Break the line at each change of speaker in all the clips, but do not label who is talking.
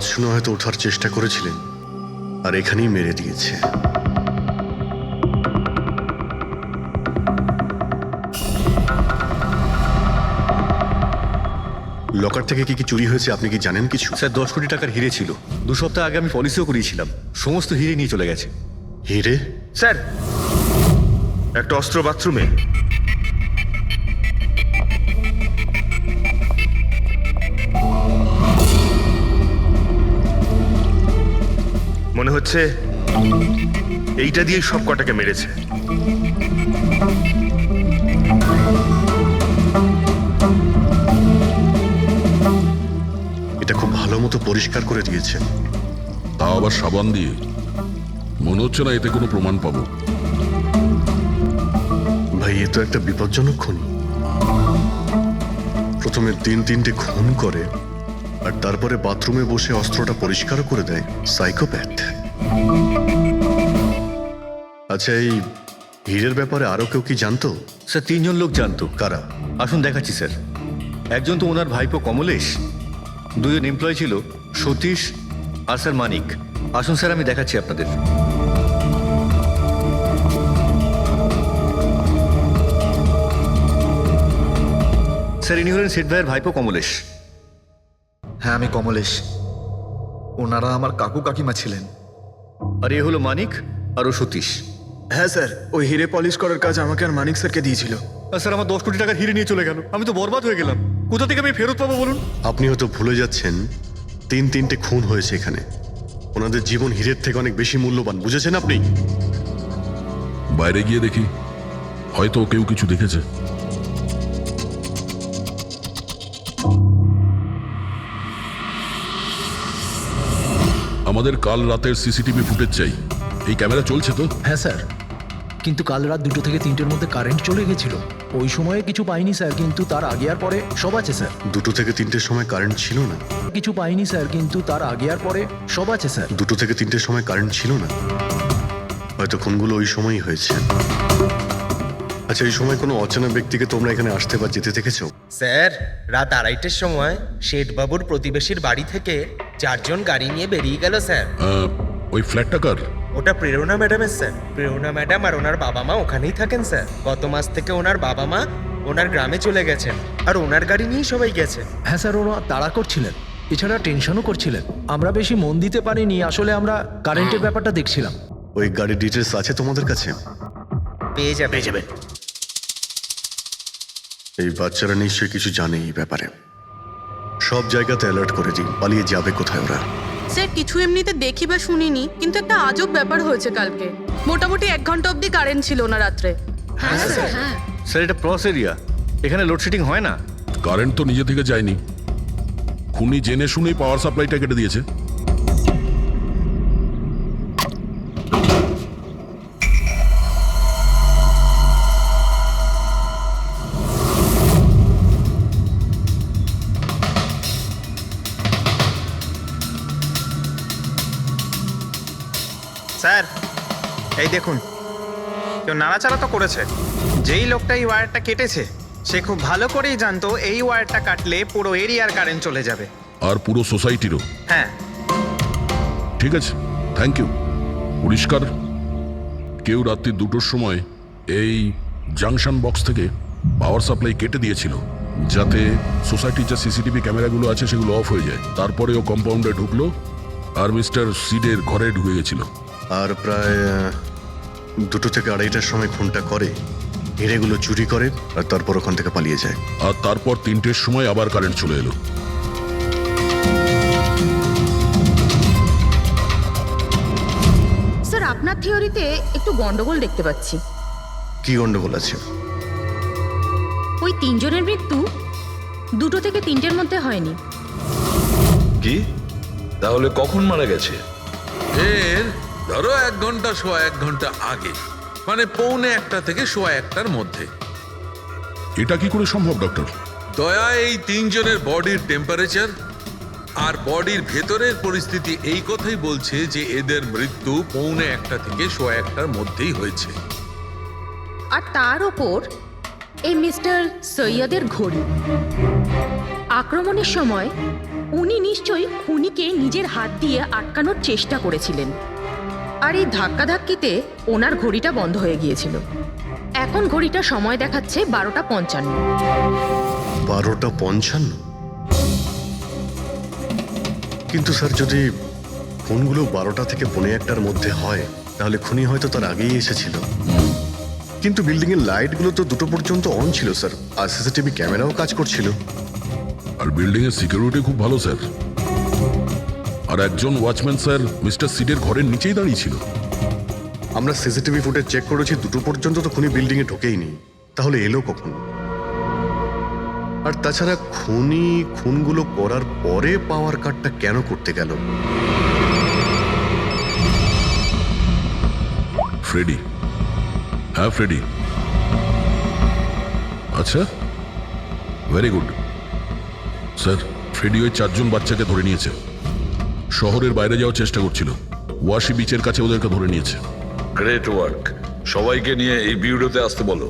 আওয়াজ শুনে হয়তো ওঠার চেষ্টা করেছিলেন, আর এখানেই মেরে দিয়েছে। লকার থেকে কি কি চুরি হয়েছে আপনি কি জানেন কিছু?
স্যার 10 কোটি টাকার হিরে ছিল। 2 সপ্তাহ আগে আমি পলিসিও করিয়েছিলাম, সমস্ত হিরে নিয়ে চলে গেছে।
হিরে?
স্যার, একটা অস্ত্র বাথরুমে। মনে হচ্ছে এইটা দিয়ে সব কটাকে মেরেছে।
এটা খুব ভালো মতো পরিষ্কার করে দিয়েছে।
তা আবার সাবান দিয়ে। মনে হচ্ছে না এতে কোনো প্রমাণ পাবো।
ভাই, এ তো একটা বিপজ্জনক খুনি। প্রথমে 3-3টে খুন করে, আর তারপরে বাথরুমে বসে অস্ত্রটা পরিষ্কারও করে দেয়। সাইকোপ্যাথ। আচ্ছা, এই হীরের ব্যাপারে আরো কেউ কি জানতো?
স্যার 3 জন লোক জানতো।
কারা?
আসুন দেখাচ্ছি স্যার। একজন তো ওনার ভাইপো কমলেশ, 2 জন এমপ্লয় ছিল, সতীশ আর স্যার মানিক। আসুন স্যার, আমি দেখাচ্ছি আপনাদের। স্যার, ইনি হলেন সেট ভাইয়ের ভাইপো কমলেশ।
হ্যাঁ, আমি কমলেশ। ওনারা আমার কাকু কাকিমা ছিলেন।
আর এ হলো মানিক, আর ও সতীশ।
হ্যাঁ স্যার, ওই হিরে পলিশ করার কাজ আমাকে আর মানিক স্যারকে দিয়েছিল।
আর স্যার, আমার 10 কোটি টাকার হিরে নিয়ে চলে গেল। আমি তো বরবাদ হয়ে গেলাম। কোথা থেকে আমি ফেরত পাবো বলুন?
আপনি হয়তো ভুলে যাচ্ছেন 3-3টে খুন হয়েছে এখানে। ওনাদের জীবন হীরের থেকে অনেক বেশি মূল্যবান, বুঝেছেন আপনি?
বাইরে গিয়ে দেখি, হয়তো কেউ কিছু দেখেছে। আমাদের কাল রাতের সিসিটিভি ফুটেজ চাই। এই ক্যামেরা চলছে তো?
হ্যাঁ স্যার, কিন্তু কাল রাত 2 থেকে 3টের মধ্যে কারেন্ট চলে গেছিল। ওই সময়ে কিছু পাইনি স্যার, কিন্তু তার আগে আর পরে সব আছে স্যার।
2 থেকে 3টের সময় কারেন্ট ছিল না?
কিছু পাইনি স্যার, কিন্তু তার আগে আর পরে সব আছে স্যার।
2 থেকে 3টের সময় কারেন্ট ছিল না? হয়তো খুনগুলো ওই সময়ই হয়েছে। আচ্ছা, এই সময় কোনো অচেনা ব্যক্তিকে তোমরা এখানে আসতে বা যেতে দেখেছো?
স্যার, রাত 2:30টার সময় শেঠবাবুর প্রতিবেশীর বাড়ি থেকে 4 জন গাড়ি নিয়ে বেরিয়ে গেল স্যার।
ওই ফ্ল্যাটটা কার?
ওটা প্রেরণা ম্যাডামের স্যার। প্রেরণা ম্যাডাম আর ওনার বাবা মা ওখানেই থাকেন স্যার। গত মাস থেকে ওনার বাবা মা ওনার গ্রামে চলে গেছেন, আর ওনার গাড়ি নিয়েই সবাই গেছে।
হ্যাঁ স্যার, ওরা তাড়া করছিলেন, এছাড়া টেনশনও করছিলেন। আমরা বেশি মন দিতে পারিনি, আসলে আমরা কারেন্টের ব্যাপারটা দেখছিলাম।
ওই গাড়ির ডিটেলস আছে তোমাদের কাছে?
পেয়ে যাবেন।
এই বাচ্চারা নিশ্চয়ই কিছু জানে এই ব্যাপারে। সব জায়গাতে অ্যালার্ট করে দিই, পালিয়ে যাবে কোথায় ওরা।
স্যার, কিছু এমনিতে দেখি বা শুনিনি, কিন্তু একটা আজব ব্যাপার হয়েছে কালকে। মোটামুটি 1 ঘন্টা অবধি কারেন্ট ছিল না রাত্রে।
হ্যাঁ স্যার, হ্যাঁ।
স্যার, এটা ক্রস এরিয়া, এখানে লোডশেডিং হয় না।
কারেন্ট তো নিজে থেকে যায়নি। খুনি জেনে শুনেই পাওয়ার সাপ্লাইটা কেটে দিয়েছে।
স্যার, এই দেখুন, কেউ নাড়াচাড়া তো করেছে। যেই লোকটা এই ওয়্যারটা কেটেছে সে খুব ভালো করেই জানতো এই ওয়্যারটা কাটলে পুরো এরিয়ার কারেন্ট চলে যাবে।
আর পুরো সোসাইটিরও।
হ্যাঁ।
ঠিক আছে, থ্যাংক ইউ। পরিষ্কার, কেউ রাত্রি 2টোর সময় এই জাংশন বক্স থেকে পাওয়ার সাপ্লাই কেটে দিয়েছিল, যাতে সোসাইটির যে সিসিটিভি ক্যামেরাগুলো আছে সেগুলো অফ হয়ে যায়। তারপরে ও কম্পাউন্ডে ঢুকলো আর মিস্টার সিডের ঘরে ঢুকে গেছিল।
আর প্রায় 2 থেকে 2:30টার সময় খুনটা করে, হিরেগুলো চুরি করে, আর তারপর ওখান থেকে পালিয়ে যায়।
আর তারপর 3টের সময় আবার কারেন্ট চলে এলো।
স্যার, আপনার থিওরিতে একটু গন্ডগোল দেখতে পাচ্ছি।
কি গন্ডগোল আছে?
ওই 3 জনের মৃত্যু 2 থেকে 3টের মধ্যে হয়নি।
কি? তাহলে কখন মারা গেছে?
এর ধরো 1 ঘন্টা, 1.25 ঘন্টা আগে, মানে 1:45 থেকে 1:15টার মধ্যে।
এটা কি করে সম্ভব ডক্টর?
দয়া, এই 3 জনের বডির টেম্পারেচার আর বডির ভেতরের পরিস্থিতি এই কথাই বলছে যে এদের মৃত্যু 1:45 থেকে 1:15টার মধ্যেই হয়েছে।
আর তার ওপর এই মিস্টার সৈয়দের ঘড়ি। আক্রমণের সময় উনি নিশ্চয়ই খুনিকে নিজের হাত দিয়ে আটকানোর চেষ্টা করেছিলেন, আর এই ধাক্কাধাক্কিতে ওনার ঘড়িটা বন্ধ হয়ে গিয়েছিল। এখন ঘড়িটা সময় দেখাচ্ছে 12:55।
12:55? কিন্তু স্যার, যদি ফোনগুলো 12টা থেকে 1:45টার মধ্যে হয় তাহলে খুনি হয়তো তার আগেই এসেছিল। কিন্তু বিল্ডিং এর লাইটগুলো তো 2টো পর্যন্ত অন ছিল স্যার, আর সিসিটিভি ক্যামেরাও কাজ করছিল।
আর বিল্ডিং এর সিকিউরিটি খুব ভালো স্যার। আর একজন ওয়াচম্যান স্যার মিস্টার সিডের ঘরের নিচেই দাঁড়িয়ে ছিল।
আমরা সিসিটিভি ফুটেজ চেক করেছি, 2টো পর্যন্ত তো খুনি বিল্ডিং এ ঢোকেইনি, তাহলে এলো কখন? আর তাছাড়া খুনি খুনগুলো করার পরে পাওয়ার কার্ডটা কেন করতে গেল?
ফ্রেডি, হ্যাঁ ফ্রেডি। আচ্ছা, ভেরি গুড স্যার। ফ্রেডি ওই 4জন বাচ্চাকে ধরে নিয়েছে। শহরের বাইরে যাওয়ার চেষ্টা করছিল, ওয়াশি বিচের কাছে ওদেরকে ধরে নিয়েছে।
Great work. সবাইকে নিয়ে এই বিউরোতে আসতে বলো।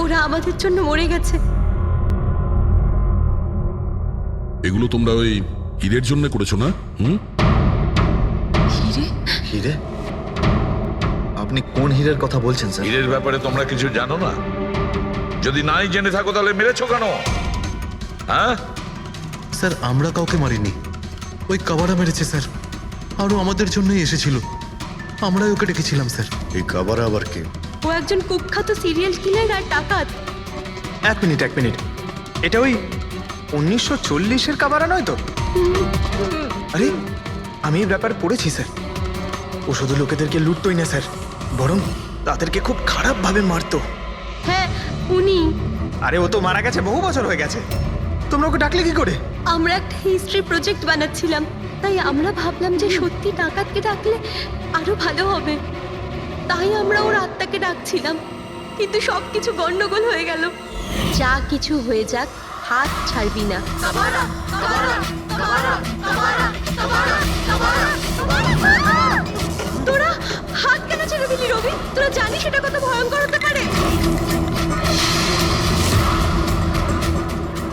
ওরা আমাদের জন্য মরে গেছে।
এগুলো তোমরা ওই ঈদের জন্য করেছো না?
হিরে? আপনি কোন হীরের কথা বলছেন স্যার?
হীরের ব্যাপারে তোমরা কিছু জানো না? যদি নাই জেনে থাকো তাহলে মেরেছো কেন? হ্যাঁ
স্যার, আমরা কাউকে মারিনি, ওই কাবারা মেরেছে স্যার। আরও আমাদের জন্যই এসেছিল, আমরাই ওকে ডেকেছিলাম স্যার।
এই কাবারা আবার কে?
ও একজন কুখ্যাত সিরিয়াল কিলার আর ডাকাত।
এক মিনিট, এটা ওই 1940-এর কাবারা নয় তো? আরে, আমি এই ব্যাপার পড়েছি স্যার। ও শুধু লোকেদেরকে লুটতোই না স্যার, বরং তাদেরকে খুব খারাপভাবে মারতো।
হ্যাঁ, উনি।
আরে, ও তো মারা গেছে, বহু বছর হয়ে গেছে। তোমরা ওকে ডাকলে কি করে?
আমরা একটা হিস্ট্রি প্রজেক্ট বানাচ্ছিলাম, তাই আমরা ভাবলাম যে সত্যি ডাকাতকে ডাকলে আরো ভালো হবে। তাই আমরা ওর আত্মাকে ডাকছিলাম, কিন্তু সবকিছু গন্ডগোল হয়ে গেল। যা কিছু হয়ে যাক, হাত ছাড়বি না। তোরা হাত কেন ছেড়ে দিলি রবি? তোরা জানিস এটা কত ভয়ঙ্কর হতে পারে।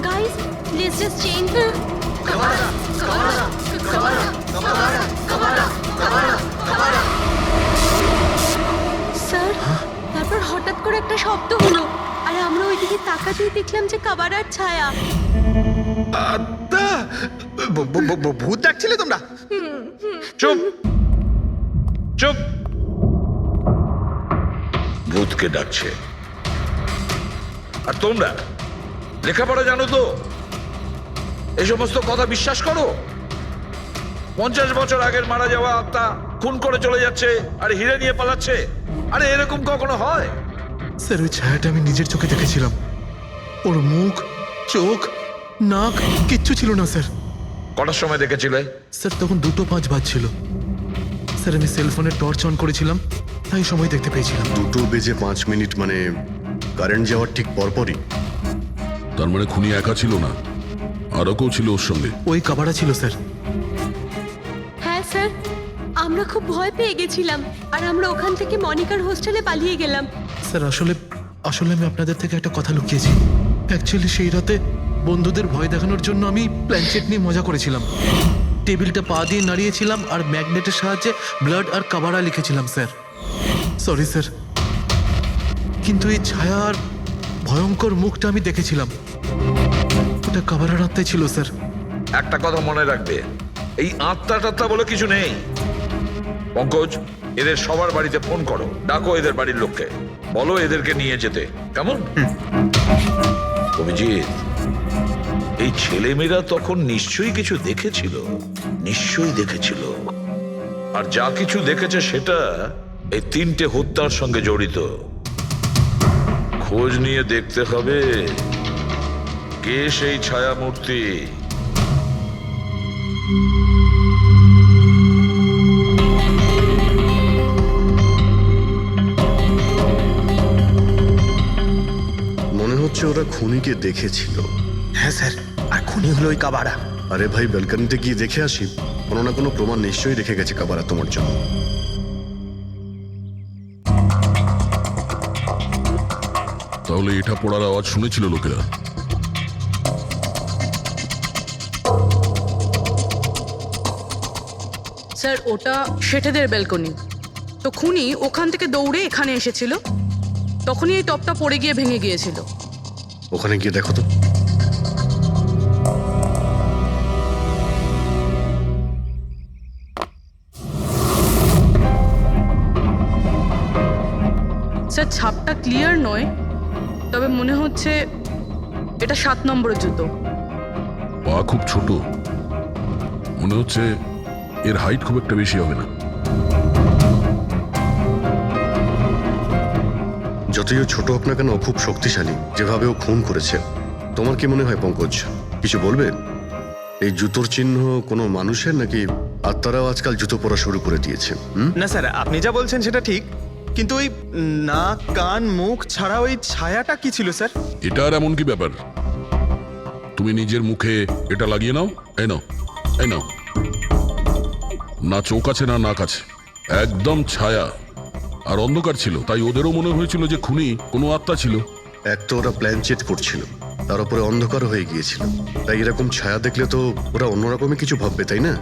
Guys, let's just change. Sir, তারপর হঠাৎ করে একটা শব্দ হলো, আর আমরা ওইদিকে তাকাতেই দেখলাম যে কাবারার ছায়া।
ভূত ডাকছিলে তোমরা?
চুপ চুপ। ভূতকে ডাকছে। আর তোমরা লেখাপড়া জানো তো? এই সমস্ত কথা বিশ্বাস করো? 50 বছর আগের মারা যাওয়া আত্মা খুন করে চলে যাচ্ছে আর হিরে নিয়ে পালাচ্ছে। আরে এরকম কখনো হয়?
স্যার, ওই ছায়াটা আমি নিজের চোখে দেখেছিলাম। ওর মুখ, চোখ, নাক কিচ্ছু ছিল না স্যার।
কটার সময় দেখেছিলে?
স্যার, তখন 2:05 বাজছিল। স্যার, আমি সেলফোনের টর্চ অন করেছিলাম, তাই সময় দেখতে পেয়েছিলাম।
2:05 মানে কারেন্ট যাওয়ার ঠিক পরপরই।
তার মানে খুনি একা ছিল না, আরও কেউ ছিল ওর সঙ্গে।
ওই কাবারা ছিল স্যার।
হ্যাঁ স্যার, আমরা খুব ভয় পেয়ে গেছিলাম, আর আমরা ওখান থেকে মনিকার হোস্টেলে পালিয়ে গেলাম।
স্যার, আসলে আমি আপনাদের থেকে একটা কথা লুকিয়েছি। অ্যাকচুয়ালি সেই রাতে বন্ধুদের ভয় দেখানোর জন্য আমি প্ল্যানচেট নিয়ে মজা করেছিলাম। টেবিলটা পা দিয়ে নাড়িয়েছিলাম আর ম্যাগনেটের সাহায্যে ব্লাড আর কাবারা লিখেছিলাম স্যার। সরি স্যার, কিন্তু এই ছায়া আর ভয়ঙ্কর মুখটা আমি দেখেছিলাম, ওটা কাবারার আত্মাই ছিল স্যার।
একটা কথা মনে রাখবে, এই আত্মা টাত্মা বলে কিছু নেই। পঙ্কজ, এদের সবার বাড়িতে ফোন করো, ডাকো এদের বাড়ির লোককে, বলো এদেরকে নিয়ে যেতে। কেমন? অভিজিৎ, এই ছেলেমেয়েরা তখন নিশ্চয়ই কিছু দেখেছিল, নিশ্চয়ই দেখেছিল। আর যা কিছু দেখেছে সেটা এই 3টে হত্যার সঙ্গে জড়িত। খোঁজ নিয়ে দেখতে হবে কে সেই ছায়ামূর্তি।
মনে হচ্ছে ওরা খুনিকে দেখেছিল।
হ্যাঁ স্যার, আর খুনি হলো ওই কাবারা।
আরে ভাই, ব্যালকনিতে গিয়ে দেখে আসি, কোনো না কোনো প্রমাণ নিশ্চয়ই রেখে গেছে কাবারা তোমার জন্য।
তাহলে এটা পড়ার আওয়াজ শুনেছিল লোকেরা।
স্যার ওটা শেঠেদের ব্যালকনি, তো খুনি ওখান থেকে দৌড়ে এখানে এসেছিল, তখনই এই টপটা পড়ে গিয়ে ভেঙে গিয়েছিল।
ওখানে গিয়ে দেখো তো।
স্যার ছাপটা ক্লিয়ার নয়, তবে মনে হচ্ছে এটা 7 নম্বরের জুতো।
পা খুব ছোট, মনে হচ্ছে এর হাইট খুব একটা বেশি হবে না।
যতই ও ছোট হোক না কেন ও খুব শক্তিশালী, যেভাবে ও খুন করেছে। তোমার কি মনে হয় পঙ্কজ, কিছু বলবে? এই জুতোর চিহ্ন কোনো মানুষের, নাকি আত্মারাও আজকাল জুতো পরা শুরু করে দিয়েছে?
না স্যার, আপনি যা বলছেন সেটা ঠিক, কিন্তু ওই নাক কান মুখ ছাড়া ওই ছায়াটা কি ছিল স্যার?
এটা আর এমন কি ব্যাপার? তুমি নিজের মুখে এটা লাগিয়ে নাও। এই নাও, এই নাও। না চোখ আছে না নাক আছে, একদম ছায়া আর অন্ধকার ছিল, তাই ওদেরও মনে হয়েছিল যে খুনি কোনো আত্মা ছিল।
এক তো ওরা প্ল্যান চেট করছিল, তার উপরে অন্ধকার হয়ে গিয়েছিল, তাই এরকম ছায়া দেখলে তো ওরা অন্যরকমই কিছু ভাববে, তাই না?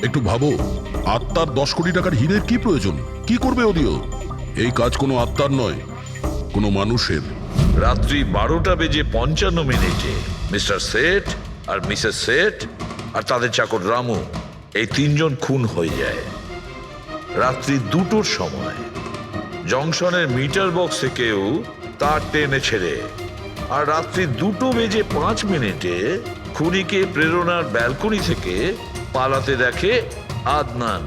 একটু ভাবো, আত্মার 10 কোটি টাকার হীরের কি প্রয়োজন? কি করবে ওদিও? এই কাজ কোনো আত্মার নয়, কোনো মানুষের।
রাত্রি 12:55 মিস্টার সেঠ আর মিসেস সেঠ আর তাদের চাকর রামু, এই 3 জন খুন হয়ে যায়। রাত্রি 2টোর সময় জংশনের মিটার বক্স থেকেও তার টেনে ছেড়ে, আর রাত্রি 2:05 খুনিকে প্রেরণার ব্যালকনি থেকে পালাতে দেখে আদনান।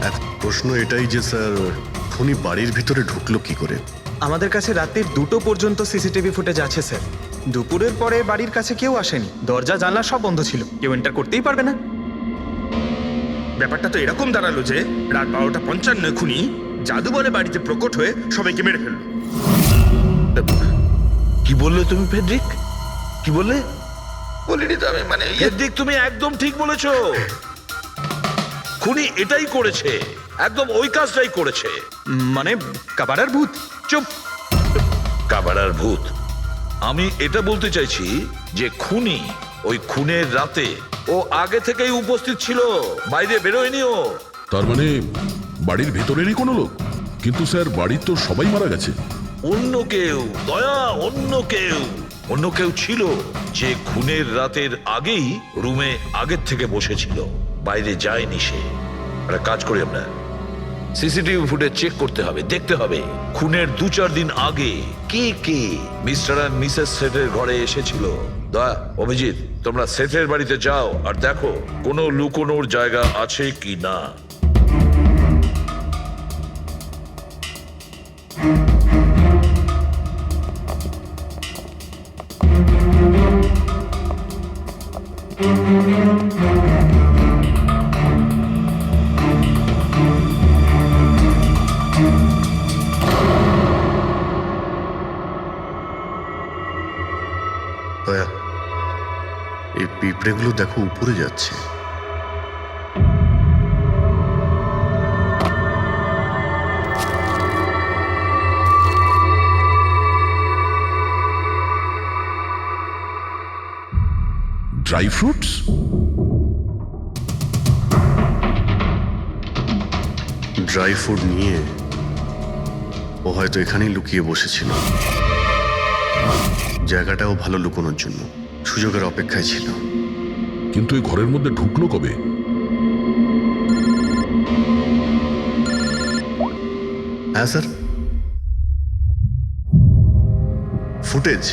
এক প্রশ্ন এটাই যে স্যার, খুনি বাড়ির ভিতরে ঢুকলো কি করে?
আমাদের কাছে রাত্রির 2টো পর্যন্ত সিসিটিভি ফুটেজ আছে স্যার। দুপুরের পরে বাড়ির কাছে কেউ আসেনি, দরজা জানলা সব বন্ধ ছিল, কেউ এন্টার করতেই পারবে না।
ব্যাপারটা তো এরকম দাঁড়ালো যে রাত 12:55 খুনি জাদু বলে বাড়িতে প্রকট হয়ে সবাইকে মেরে ফেললো।
কি বললে তুমি ফেডরিক? কি বললে?
বলিনি তো আমি, মানে
ফেডরিক, তুমি একদম ঠিক বলেছো। খুনি এটাই করেছে, একদম ওই কাজটাই করেছে।
মানে কাবারার ভূত?
চুপ! কাবারার ভূত? আমি এটা বলতে চাইছি যে খুনি ওই খুনের রাতে ও আগে থেকেই উপস্থিত ছিল, বাইরে বেরোয়নি ও।
তার মানে বাড়ির ভেতরেরই কোনো লোক? কিন্তু স্যার, বাড়ির তো সবাই মারা গেছে।
অন্য কেউ, দয়া, অন্য কেউ ছিল যে খুনের রাতের আগেই রুমে আগের থেকে বসেছিল, বাইরে যায়নি সে। একটা কাজ করি আমরা, সিসিটিভি ফুটেজ চেক করতে হবে, দেখতে হবে খুনের 2-4 দিন আগে কে কে মিস্টার আর মিসেস সেঠের ঘরে এসেছিল। দয়া, অভিজিৎ, তোমরা সেঠের বাড়িতে যাও আর দেখো কোনো লুকোনোর জায়গা আছে কি না।
দয়া, এই পিঁপড়েগুলো দেখো উপরে যাচ্ছে।
Dry fruits?
ড্রাই ফ্রুট নিয়ে ও হয়তো এখানেই লুকিয়ে বসেছিল। জায়গাটাও ভালো লুকোনোর জন্য, সুযোগের অপেক্ষায় ছিল।
কিন্তু এই ঘরের মধ্যে ঢুকলো কবে?
হ্যাঁ স্যার, ফুটেজ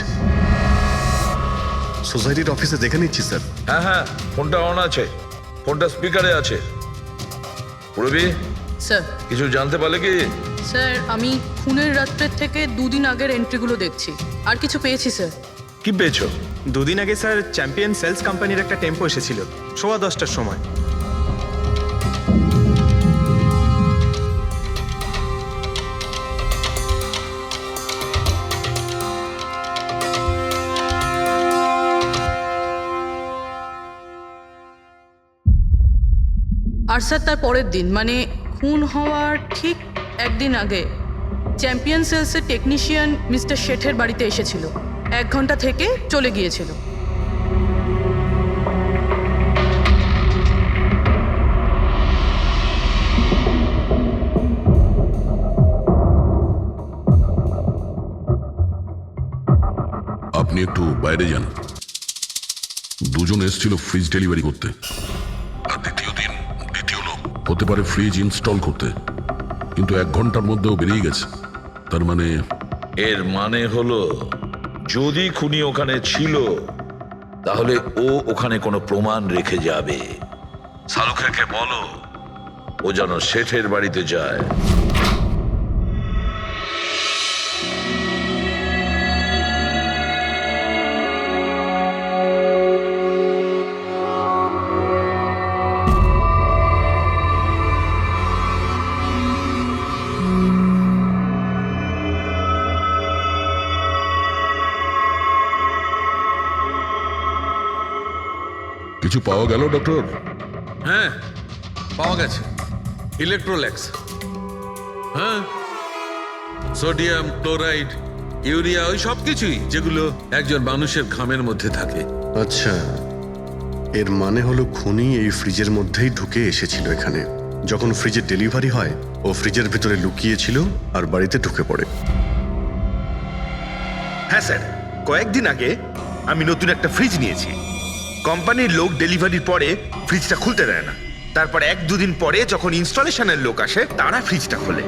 সোসাইটির অফিসে দেখে নিচ্ছি স্যার।
হ্যাঁ হ্যাঁ, ফোনটা অন আছে, ফোনটা স্পিকারে আছে। পুরবি,
স্যার,
কিছু জানতে পারলে কি?
স্যার আমি খুনের রাত্রের থেকে 2 দিন আগের এন্ট্রিগুলো দেখছি, আর কিছু পেয়েছি স্যার।
কি পেয়েছো?
2 দিন আগে স্যার চ্যাম্পিয়ন সেলস কোম্পানির একটা টেম্পো এসেছিল 10:15টার সময়।
আর স্যার তার পরের দিন, মানে খুন হওয়ার ঠিক 1 দিন আগে চ্যাম্পিয়ন সেলসের টেকনিশিয়ান মিস্টার শেঠের বাড়িতে এসেছিল। 1 ঘন্টা থেকে চলে গিয়েছিল।
আপনি একটু বাইরে যান। দুজন এসেছিল ফ্রিজ ডেলিভারি করতে, আর দ্বিতীয় লোক হতে পারে ফ্রিজ ইনস্টল করতে, কিন্তু 1 ঘন্টার মধ্যেও বেরিয়ে গেছে। তার মানে
এর মানে হলো যদি খুনি ওখানে ছিল তাহলে ও ওখানে কোনো প্রমাণ রেখে যাবে। শালুখেরকে বলো ও যেন শেঠের বাড়িতে যায়।
কিছু পাওয়া গেল ডক্টর?
হ্যাঁ, পাওয়া গেছে ইলেকট্রোল্যাক্স। হ্যাঁ, সোডিয়াম ক্লোরাইড, ইউরিয়া, ওই সব কিছুই যেগুলো একজন মানুষের ঘামের মধ্যে থাকে।
আচ্ছা, এর মানে হলো খুনি এই ফ্রিজের মধ্যেই ঢুকে এসেছিল এখানে। যখন ফ্রিজের ডেলিভারি হয় ও ফ্রিজের ভিতরে লুকিয়েছিল আর বাড়িতে ঢুকে পড়ে।
হ্যাঁ স্যার, কয়েকদিন আগে আমি নতুন একটা ফ্রিজ নিয়েছি। কোম্পানির লোক ডেলিভারির পরে ফ্রিজটা খুলতে দেয় না। তারপর 1-2 দিন পরে যখন ইনস্টলেশনের লোক আসে তারা ফ্রিজটা খোলে।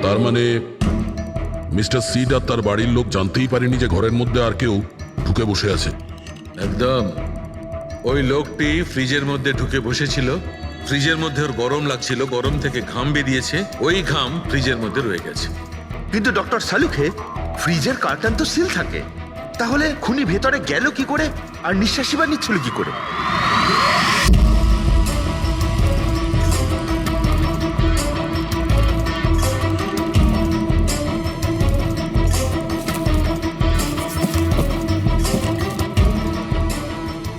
তার মানে মিস্টার সিড আর তার বাড়ির লোক জানতেই পারেনি যে ঘরের মধ্যে আর কেউ ঢুকে বসে আছে।
একদম। ওই লোকটি ফ্রিজের মধ্যে ঢুকে বসেছিল, ফ্রিজের মধ্যে ওর গরম লাগছিল, গরম থেকে ঘাম বেরিয়েছে, ওই ঘাম ফ্রিজের মধ্যে রয়ে গেছে।
কিন্তু ডক্টর শালুখে, ফ্রিজের কার্টন তো সিল থাকে, তাহলে খুনি ভেতরে গেল কি করে আর নিঃশ্বাসই বা নিচ্ছিল কি করে?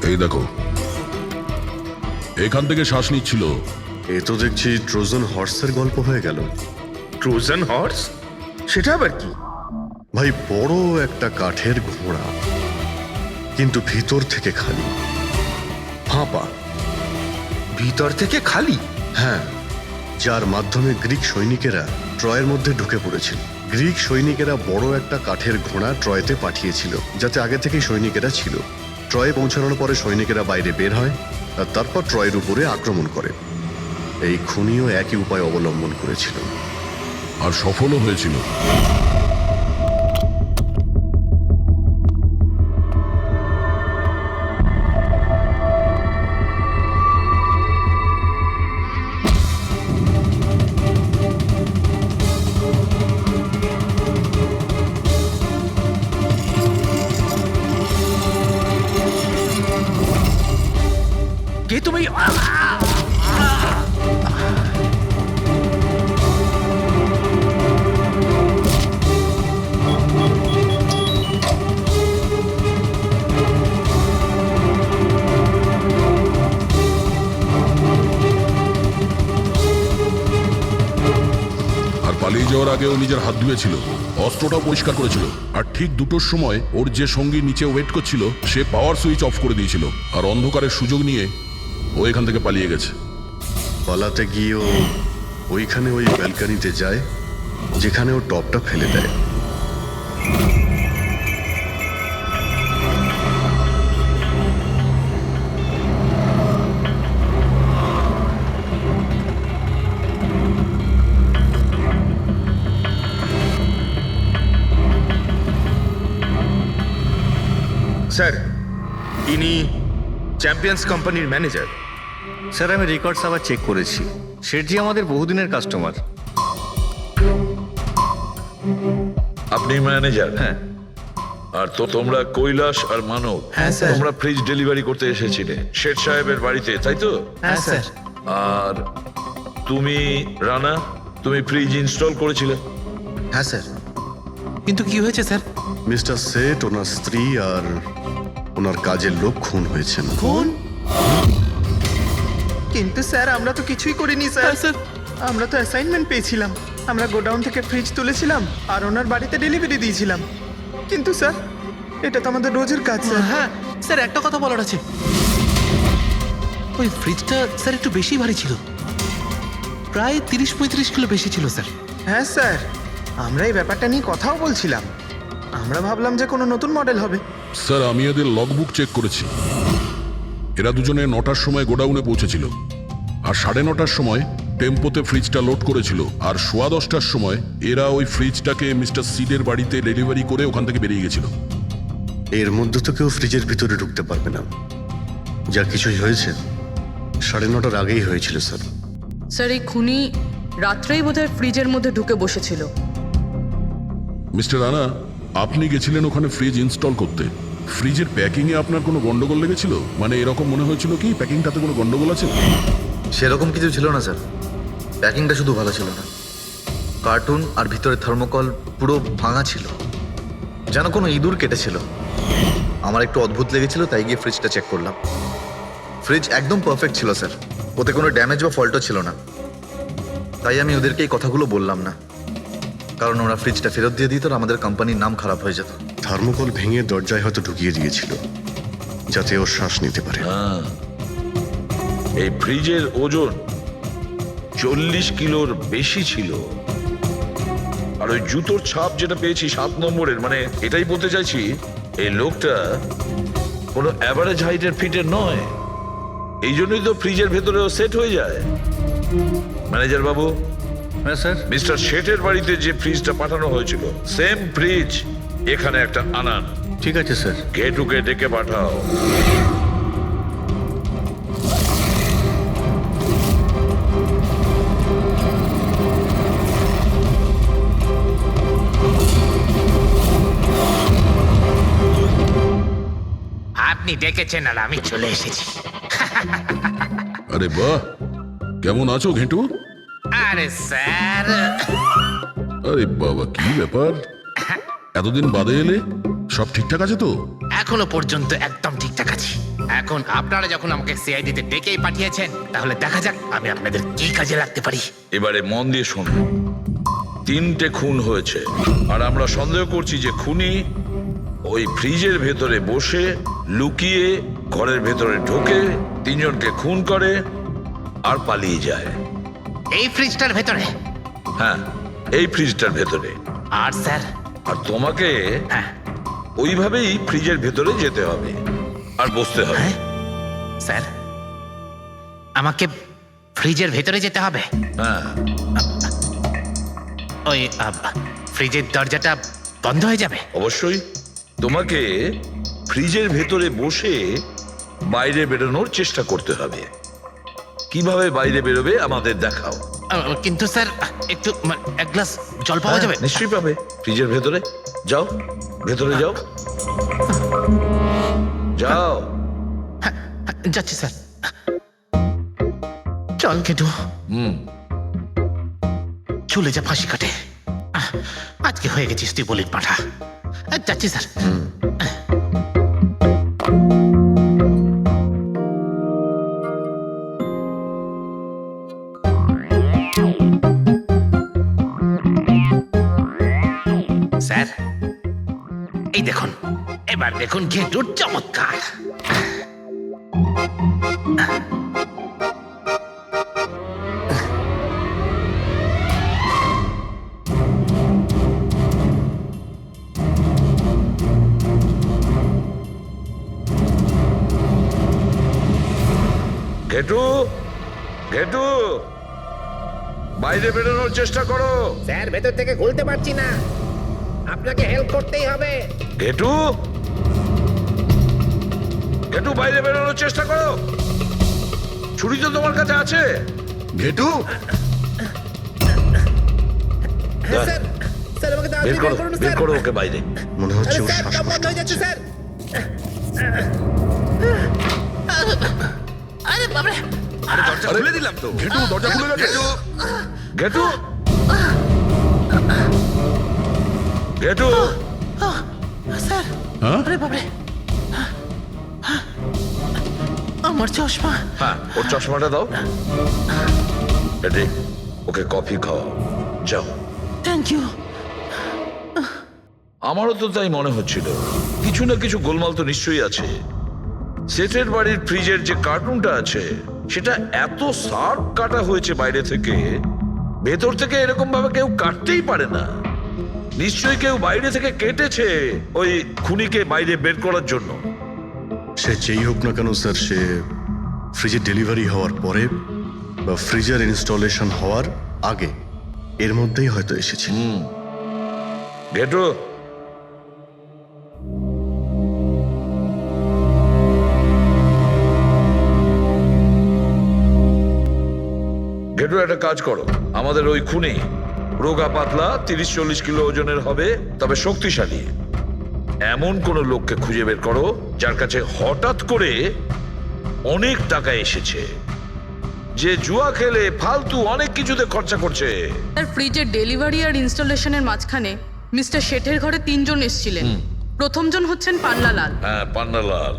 এই দেখো, এখান থেকে শ্বাস নিচ্ছিল।
এ তো দেখছি ট্রোজান হর্সের গল্প হয়ে গেল।
Trojan horse? সেটা আবার কি?
ভাই, বড় একটা কাঠের ঘোড়া, কিন্তু ভিতর থেকে খালি, ফাঁপা।
ভিতর থেকে খালি?
হ্যাঁ, যার মাধ্যমে গ্রিক সৈনিকেরা ট্রয়ের মধ্যে ঢুকে পড়েছিল। গ্রিক সৈনিকেরা বড় একটা কাঠের ঘোড়া ট্রয়েতে পাঠিয়েছিল, যাতে আগে থেকেই সৈনিকেরা ছিল। ট্রয়ে পৌঁছানোর পরে সৈনিকেরা বাইরে বের হয় আর তারপর ট্রয়ের উপরে আক্রমণ করে। এই খুনিও একই উপায় অবলম্বন করেছিল
আর সফলও হয়েছিল।
কে তুমি?
পালিয়ে যাওয়ার আগে ও নিজের হাত ধুয়েছিল, অস্ত্রটাও পরিষ্কার করেছিল, আর ঠিক 2টোর সময় ওর যে সঙ্গী নিচে ওয়েট করছিল সে পাওয়ার সুইচ অফ করে দিয়েছিল, আর অন্ধকারের সুযোগ নিয়ে ও এখান থেকে পালিয়ে গেছে।
পালাতে গিয়ে ও ওইখানে ওই ব্যালকানিতে যায় যেখানে ও টপটা ফেলে দেয়।
স্যার, ইনি চ্যাম্পিয়ন্স কোম্পানির ম্যানেজার।
স্যার, আমি রেকর্ডস আবার চেক করেছি। শেঠজি আমাদের বহুদিনের কাস্টমার।
আপনি ম্যানেজার?
হ্যাঁ।
আর তো তোমরা কৈলাস আর মানব,
হ্যাঁ, স্যার।
তোমরা ফ্রিজ ডেলিভারি করতে এসেছিলে শেঠ সাহেবের বাড়িতে, তাই তো?
হ্যাঁ স্যার।
আর তুমি রানা, তুমি ফ্রিজ ইনস্টল করেছিলে?
হ্যাঁ স্যার।
কিন্তু কি হয়েছে স্যার?
মিস্টার সেট, ওনার স্ত্রী আর ওনার কাজের লোক খুন হয়েছেন।
খুন? কিন্তু স্যার, আমরা তো কিছুই করিনি স্যার।
স্যার,
আমরা তো অ্যাসাইনমেন্ট পেয়েছিলাম।
আমরা গোডাউন থেকে ফ্রিজ তুলেছিলাম আর ওনার বাড়িতে ডেলিভারি দিয়েছিলাম। কিন্তু স্যার, এটা তো আমাদের রোজের কাজ স্যার।
হ্যাঁ স্যার, একটা কথা বলার আছে। ওই ফ্রিজটা স্যার একটু বেশি ভারী ছিল, প্রায় 30-35 কিলো বেশি ছিল স্যার।
হ্যাঁ স্যার, আমরা এই ব্যাপারটা নিয়ে কথাও বলছিলাম। আমরা ভাবলাম যে কোনো নতুন মডেল হবে।
স্যার, আমি এদের লগবুক চেক করেছি। এরা দুজনে 9টার সময় গোডাউনে পৌঁছেছিল, আর 9:30টার সময় টেম্পোতে ফ্রিজটা লোড করেছিল, আর 10:15টার সময় এরা ওই ফ্রিজটাকে মিস্টার সিডের বাড়িতে ডেলিভারি করে ওখান থেকে বেরিয়ে গেছিল।
এর মধ্যে তো কেউ ফ্রিজের ভিতরে ঢুকতে পারবে না। যা কিছুই হয়েছে 9:30টার আগেই হয়েছিল স্যার।
স্যার, এই খুনি রাত্রেই বোধহয় ফ্রিজের মধ্যে ঢুকে বসেছিল।
মিস্টার রানা, আপনি গেছিলেন ওখানে ফ্রিজ ইনস্টল করতে। ফ্রিজের প্যাকিংয়ে আপনার কোনো গন্ডগোল লেগেছিল? মানে এরকম মনে হয়েছিল কি প্যাকিংটাতে কোনো গন্ডগোল আছে?
সেরকম কিছু ছিল না স্যার, প্যাকিংটা শুধু ভালো ছিল না, কার্টুন আর ভিতরে থার্মোকল পুরো ভাঙা ছিল, যেন কোনো ইঁদুর কেটেছিল। আমার একটু অদ্ভুত লেগেছিল, তাই গিয়ে ফ্রিজটা চেক করলাম। ফ্রিজ একদম পারফেক্ট ছিল স্যার, ওতে কোনো ড্যামেজ বা ফল্টও ছিল না। তাই আমি ওদেরকে এই কথাগুলো বললাম না, কারণ ওরা ফ্রিজটা ফেরত দিয়ে দিত আর আমাদের কোম্পানির নাম খারাপ হয়ে যেত।
থার্মোকল ভেঙে দরজায় হয়তো ঢুকিয়ে দিয়েছিল, যাতে ও শ্বাস নিতে পারে।
হ্যাঁ, এই ফ্রিজের ওজন 40 কিলোর বেশি ছিল। আর ওই জুতোর ছাপ যেটা পেয়েছি 7 নম্বরের, মানে এটাই বলতে চাইছি এই লোকটা কোনো অ্যাভারেজ হাইটের ফিটের নয়। এই জন্যই তো ফ্রিজের ভেতরেও সেট হয়ে যায়। ম্যানেজার বাবু,
হ্যাঁ স্যার।
মিস্টার শেঠের বাড়িতে যে ফ্রিজটা পাঠানো হয়েছিল সেম ফ্রিজ এখানে একটা আনান।
ঠিক আছে স্যার।
ঘেটুকে ডেকে পাঠাও।
আপনি ডেকেছেন আর আমি চলে এসেছি।
আরে বাহ, কেমন আছো ঘেটু?
আরে স্যার,
আরে বাবা, কি ব্যাপার, এতদিন বাদে এলে? সব ঠিকঠাক আছে তো?
এখনো পর্যন্ত একদম ঠিকঠাক আছি। এখন আপনারা যখন আমাকে সিআইডিতে ডেকেই পাঠিয়েছেন, তাহলে দেখা যাক আমি আপনাদের কি কাজে লাগতে পারি।
এবারে মন দিয়ে শুনুন। 3টে খুন হয়েছে, আর আমরা সন্দেহ করছি যে খুনি ওই ফ্রিজের ভেতরে বসে লুকিয়ে ঘরের ভেতরে ঢোকে, 3 জনকে খুন করে আর পালিয়ে যায়।
এই ফ্রিজটার ভেতরে?
হ্যাঁ, এই ফ্রিজটার ভেতরে।
আর স্যার?
আর তোমাকে
হ্যাঁ,
ওইভাবেই ফ্রিজের ভেতরে যেতে হবে আর বসতে হবে।
স্যার, আমাকে ফ্রিজের ভেতরে যেতে হবে?
হ্যাঁ,
ওই ফ্রিজের দরজাটা বন্ধ হয়ে যাবে?
অবশ্যই। তোমাকে ফ্রিজের ভেতরে বসে বাইরে বেরোনোর চেষ্টা করতে হবে। কিভাবে বাইরে বেরোবে আমাদের দেখাও।
কিন্তু স্যার, একটু এক গ্লাস জল পাওয়া যাবে?
নিশ্চয়ই পাবে। ফ্রিজের ভেতরে যাও, ভেতরে যাও, যাও।
যাচ্ছি স্যার। চল কেটু, চলে যা ফাঁসি কাটে। আজকে হয়ে গেছিস তুই বলির পাঠা। যাচ্ছি স্যার। স্যার, এই দেখুন, এবার দেখুন ঘেটুর চমৎকার।
ঘেটু, ঘেটু, বাইরে বেরোনোর চেষ্টা করো।
স্যার, ভেতর থেকে খুলতে পারছি না, আপনাকে হেল্প করতেই হবে।
ঘেটু, ঘেটু, বাইরে বেরোনোর চেষ্টা করো। ছুরি তো তোমার কাছে আছে।
ঘেটু,
বের করো, বের করো ওকে বাইরে।
মনে হচ্ছে ওর শ্বাসকষ্ট হচ্ছে।
আরে বাবারে,
দরজা খুলে দিলাম তো।
ঘেটু, দরজা খুলে গেছে।
ঘেটু, ঘেটু,
স্যার,
হ্যাঁ?
আরে বাবারে, আমার চশমা।
হ্যাঁ, ওর চশমাটা দাও। এটি ওকে কফি খাওয়াও, যাও।
Thank you.
আমারও তো তাই মনে হচ্ছিল, কিছু না কিছু গোলমাল তো নিশ্চয়ই আছে। সেটের বাড়ির ফ্রিজের যে কার্টুনটা আছে সেটা এত শার্প কাটা হয়েছে বাইরে থেকে, ভেতর থেকে এরকম ভাবে কেউ কাটতেই পারে না। নিশ্চয়ই কেউ বাইরে থেকে কেটেছে ওই খুনিকে বাইরে বের করার জন্য।
সে যেই হোক না কেন স্যার, সে ফ্রিজের ডেলিভারি হওয়ার পরে বা ফ্রিজার ইনস্টলেশন হওয়ার আগে এর মধ্যেই হয়তো এসেছে।
ঘেটু, ঘেটু একটা কাজ করো, আমাদের ওই খুনি রোগা পাতলা 30-40 কিলো ওজনের হবে, তবে শক্তিশালী এমন কোন লোককে খুঁজে বের করো যার কাছে হঠাৎ করে অনেক টাকা এসেছে, যে জুয়া খেলে ফালতু অনেক কিছুতে খরচা করছে।
তার ফ্রিজের ডেলিভারি আর ইনস্টলেশনের মাঝখানে মিস্টার শেঠের ঘরে 3 জন এসেছিলেন। প্রথমজন হচ্ছেন পান্নালাল।
হ্যাঁ, পান্নালাল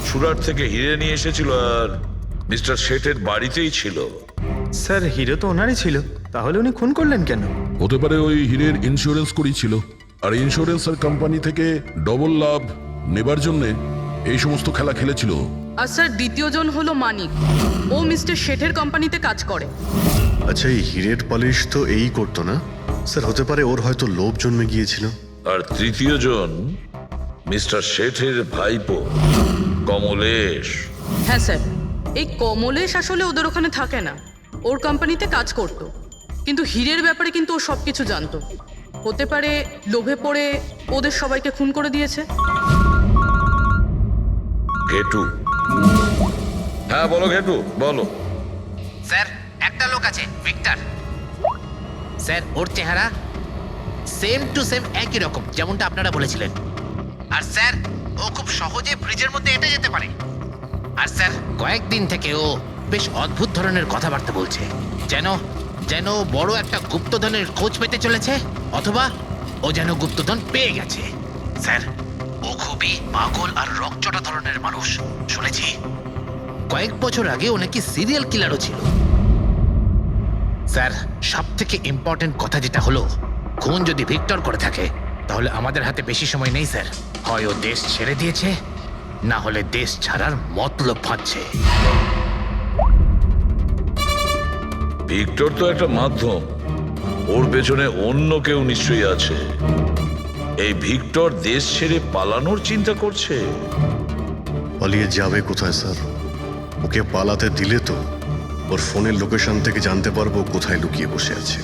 সুরাট থেকে হিরে নিয়ে এসেছিল আর মিস্টার শেঠের বাড়িতেই ছিল।
স্যার হিরো তো ওনারই ছিল, তাহলে উনি খুন করলেন কেন?
হতে পারে ওই হীরের ইন্স্যুরেন্স করেছিল, আর ইন্স্যুরেন্সের কোম্পানি থেকে ডবল লাভ নেবার জন্য এই সমস্ত খেলা খেলেছিল।
আর স্যার দ্বিতীয়জন হলো মানিক, ও মিস্টার শেঠের কোম্পানিতে কাজ করে।
আচ্ছা, এই হিরের পালিশ তো এই করতো না স্যার? হতে পারে ওর হয়তো লোভ জন্মে গিয়েছিল।
আর তৃতীয় জন মিস্টার শেঠের ভাইপো কমলেশ।
হ্যাঁ স্যার, এই কমলেশ আসলে ওদের ওখানে থাকে না, ওর কোম্পানিতে কাজ করত, কিন্তু হীরের ব্যাপারে কিন্তু ও সবকিছু জানতো। হতে পারে লোভে পড়ে ওদের সবাইকে খুন করে দিয়েছে।
ঘেটু, হ্যাঁ বলো ঘেটু, বলো।
স্যার একটা লোক আছে, ভিক্টর স্যার, ওর চেহারা সেম টু সেম একই রকম যেমনটা আপনারা বলেছিলেন। আর স্যার ও খুব সহজে ফ্রিজের মধ্যে এঁটে যেতে পারে। আর স্যার কয়েকদিন থেকে ও বেশ অদ্ভুত ধরনের কথাবার্তা বলছে, যেন যেন বড় একটা গুপ্তধনের খোঁজ পেতে চলেছে, অথবা ও যেন গুপ্তধন পেয়ে গেছে। স্যার ও খুবই পাগল আর রকচটা ধরনের মানুষ। শুনেছি কয়েক বছর আগে ও নাকি সিরিয়াল কিলারও ছিল। স্যার সব থেকে ইম্পর্টেন্ট কথা যেটা হলো, খুন যদি ভিক্টর করে থাকে তাহলে আমাদের হাতে বেশি সময় নেই স্যার। হয় ও দেশ ছেড়ে দিয়েছে, না হলে দেশ ছাড়ার মতলব ভাবছে।
ভিক্টর তো একটা মাধ্যম, ওর পেছনে অন্য কেউ নিশ্চয়ই আছে। এই ভিক্টর দেশ ছেড়ে পালানোর চিন্তা করছে।
পালিয়ে যাবে কোথায় স্যার? ওকে পালাতে দিলে তো ওর ফোনের লোকেশন থেকে জানতে পারবো কোথায় লুকিয়ে বসে আছে।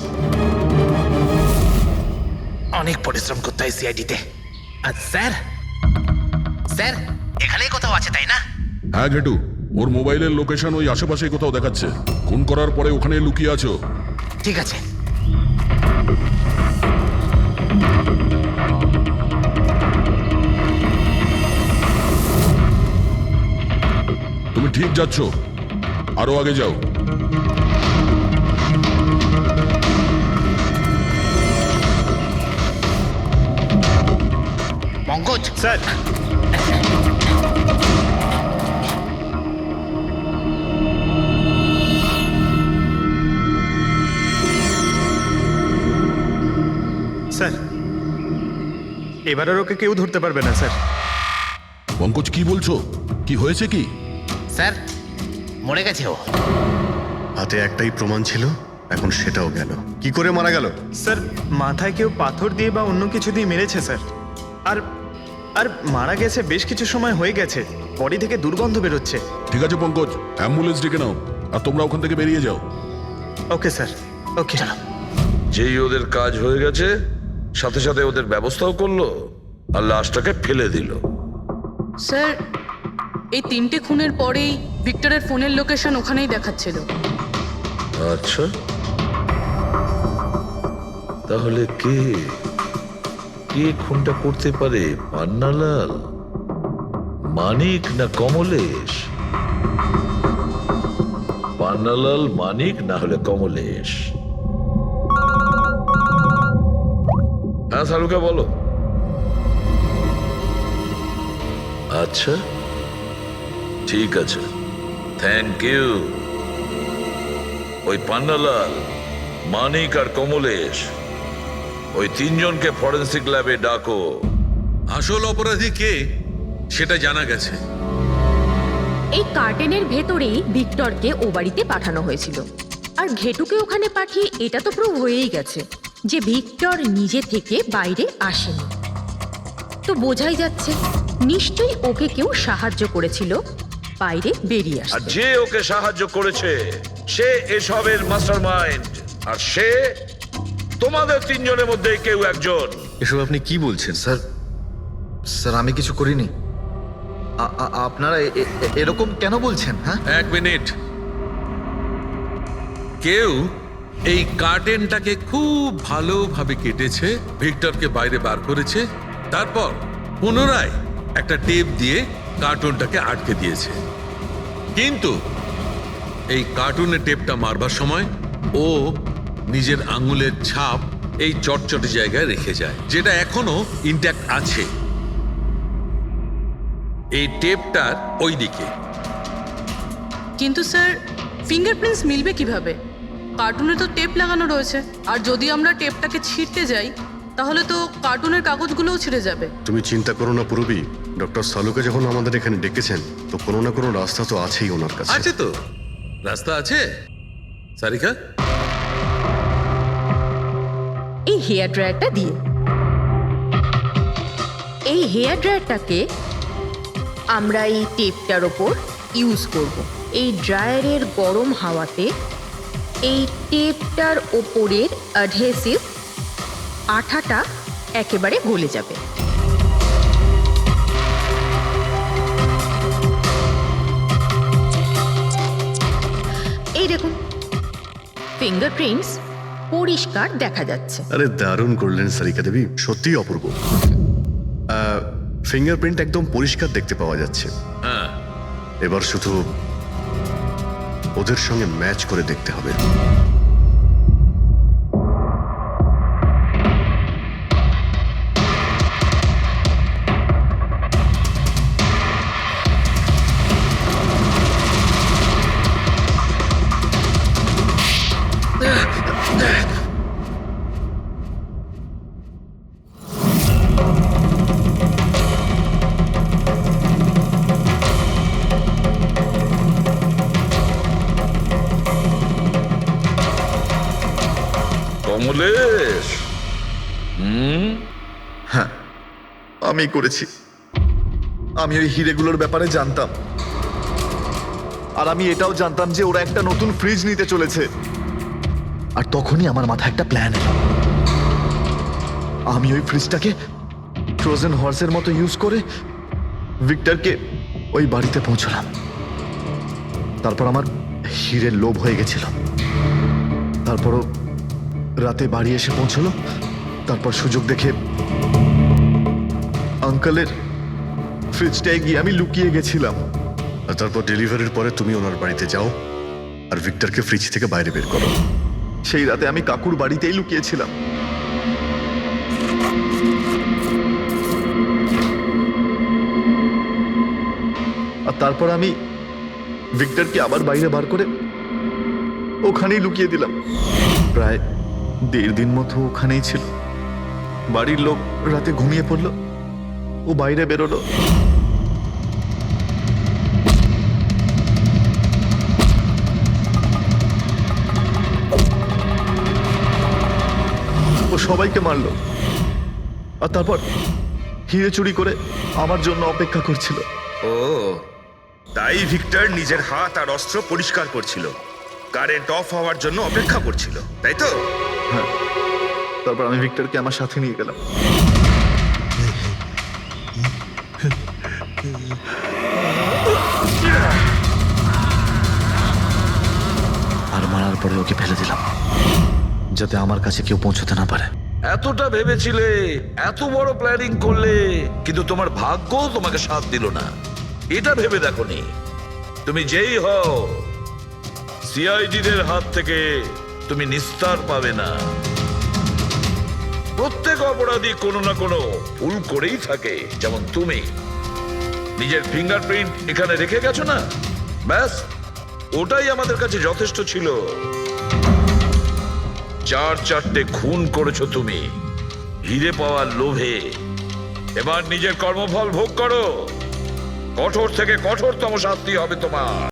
অনেক পরিশ্রম করতে হয় সিআইডিতে। আর স্যার স্যার এখানেই কোথাও আছে তাই না?
হ্যাঁ ঘেটু, ওর মোবাইলের লোকেশন ওই আশেপাশে কোথাও দেখাচ্ছে। খুন করার পরে ওখানে লুকিয়ে আছো।
ঠিক আছে।
তুমি ঠিক যাচ্ছ, আরো আগে যাও।
পঙ্কজ
স্যার স্যার এবার আর ওকে কেউ ধরতে পারবে না স্যার।
পঙ্কজ কি বলছো? কি হয়েছে কি?
স্যার মরে গেছে ও।
হাতে একটাই প্রমাণ ছিল, এখন সেটাও গেল। কি করে মারা গেল?
স্যার মাথায় কেউ পাথর দিয়ে বা অন্য কিছু দিয়ে মেরেছে স্যার। আর আর মারা গেছে বেশ কিছু সময় হয়ে গেছে, বডি থেকে দুর্গন্ধ বেরোচ্ছে।
ঠিক আছে পঙ্কজ, অ্যাম্বুলেন্স ডেকে নাও আর তোমরা ওখান থেকে বেরিয়ে যাও।
ওকে স্যার, ওকে।
যেই ওদের কাজ হয়ে গেছে, সাথে সাথে ওদের ব্যবস্থাও করলো আর লাশটাকে ফেলে দিল।
স্যার এই 3টে খুনের পরেই ভিক্টরের ফোনের লোকেশন ওখানেই দেখাচ্ছিল।
আচ্ছা, তাহলে কে কে খুনটা করতে পারে? পান্নালাল, মানিক না কমলেশ? পান্নালাল, মানিক না হলে কমলেশ। হ্যাঁ সালুকা বলো। আচ্ছা ঠিক আছে, থ্যাংক ইউ। ওই পান্নালাল মানিক আর কমলেশ, ওই তিনজনকে ফরেন্সিক ল্যাবে ডাকো।
আসল অপরাধী কে সেটা জানা গেছে।
এই কার্টেনের ভেতরেই ভিক্টরকে ও বাড়িতে পাঠানো হয়েছিল, আর ঘেটুকে ওখানে পাঠিয়ে এটা তো প্রুভ হয়েই গেছে যে ভিক্টর নিজে থেকে বাইরে আসেনি। তো বোঝাই যাচ্ছে নিশ্চয়ই ওকে কেউ সাহায্য করেছিল বাইরে বেরিয়ে
আর
আসতে।
যে ওকে সাহায্য করেছে সে এসবের মাস্টারমাইন্ড, আর সে তোমাদের তিনজনের মধ্যে কেউ একজন।
এসব আপনি কি বলছেন
স্যার স্যার আমি কিছু করিনি। আপনারা এরকম কেন বলছেন? হ্যাঁ,
এক মিনিট। কেউ এই কার্টেনটাকে খুব ভালোভাবে কেটেছে, ভিক্টরকে বাইরে বার করেছে, তারপর পুনরায় একটা টেপ দিয়ে কার্টুনটাকে আটকে দিয়েছে। কিন্তু এই কার্টুনের টেপটা মারবার সময় ও নিজের আঙুলের ছাপ এই চটচটে জায়গায় রেখে যায়, যেটা এখনো ইনট্যাক্ট আছে এই টেপটার ওই দিকে।
কিন্তু স্যার ফিঙ্গারপ্রিন্টস মিলবে কিভাবে? কার্টুনে তো টেপ লাগানো রয়েছে, আর যদি আমরা টেপটাকে ছিঁড়তে যাই তাহলে তো কার্টুনের কাগজগুলোও ছিঁড়ে যাবে।
তুমি চিন্তা করো না পুরবী, ডক্টর সালুকে যখন আমাদের এখানে ডেকেছেন তো কোনো না কোনো রাস্তা তো আছেই ওনার কাছে।
আছে তো, রাস্তা আছে। সারিকা,
এই হেয়ার ড্রায়ারটা দিয়ে, এই হেয়ার ড্রায়ারটাকে আমরা এই টেপটার ওপর ইউজ করব। এই ড্রায়ারের গরম হাওয়াতে এই টেপটার ওপরের অ্যাডহেসিভ আঠাটা একেবারে গলে যাবে। এই দেখুন, ফিঙ্গারপ্রিন্টস পরিষ্কার দেখা যাচ্ছে।
আরে দারুণ করলেন সারিকা দেবী, সত্যিই অপূর্ব। ফিঙ্গারপ্রিন্ট একদম পরিষ্কার দেখতে পাওয়া যাচ্ছে।
হ্যাঁ,
এবার শুধু ওদের সঙ্গে ম্যাচ করে দেখতে হবে।
কমলেশ,
হ্যাঁ আমি করেছি। আমি ওই হিরেগুলোর ব্যাপারে জানতাম, আর আমি এটাও জানতাম যে ওরা একটা নতুন ফ্রিজ নিতে চলেছে। আর তখনই আমার মাথায় একটা প্ল্যান এলো। আমি ওই ফ্রিজটাকে ফ্রোজেন হর্সের মতো ইউজ করে ভিক্টরকে ওই বাড়িতে পৌঁছলাম। তারপর আমার হিরের লোভ হয়ে গেছিল। তারপরও রাতে বাড়ি এসে পৌঁছলো। তারপর সুযোগ দেখে আঙ্কেলের ফ্রিজটায় গিয়ে আমি লুকিয়ে গেছিলাম।
আর তারপর ডেলিভারির পরে তুমি ওনার বাড়িতে যাও আর ভিক্টরকে ফ্রিজ থেকে বাইরে বের করো।
সেই রাতে আমি কাকুর বাড়িতেই লুকিয়েছিলাম। আর তারপর আমি ভিক্টরকে আবার বাইরে বার করে ওখানেই লুকিয়ে দিলাম। প্রায় 1.5 দিন মতো ওখানেই ছিল। বাড়ির লোক রাতে ঘুমিয়ে পড়ল, ও বাইরে বেরোলো। ও সবাইকে মারলো, আর তারপর হিরে চুরি করে আমার জন্য অপেক্ষা করছিল।
ও তাই ভিক্টর নিজের হাত আর অস্ত্র পরিষ্কার করছিল, কারেন্ট অফ হওয়ার জন্য অপেক্ষা করছিল, তাই তো?
হ্যাঁ, তারপর আমি ভিক্টরকে আমার সাথে নিয়ে গেলাম। আর মারার পরে ওকে ফেলে দিলাম, যাতে আমার কাছে কেউ পৌঁছতে না পারে।
এতটা ভেবেছিলে, এত বড় প্ল্যানিং করলে, কিন্তু তোমার ভাগ্য তোমাকে সাথ দিল না। এটা ভেবে দেখোনি তুমি যেই হও সিআইডিদের হাত থেকে তুমি নিস্তার পাবে না। প্রত্যেক অপরাধী কোনো না কোনো ভুল করেই থাকে। যেমন তুমি নিজের ফিঙ্গারপ্রিন্ট এখানে রেখে গেছো না, ব্যাস ওটাই আমাদের কাছে যথেষ্ট ছিল। 4 খুন করেছো তুমি হিরে পাওয়ার লোভে। এবার নিজের কর্মফল ভোগ করো, কঠোর থেকে কঠোরতম শাস্তি হবে তোমার।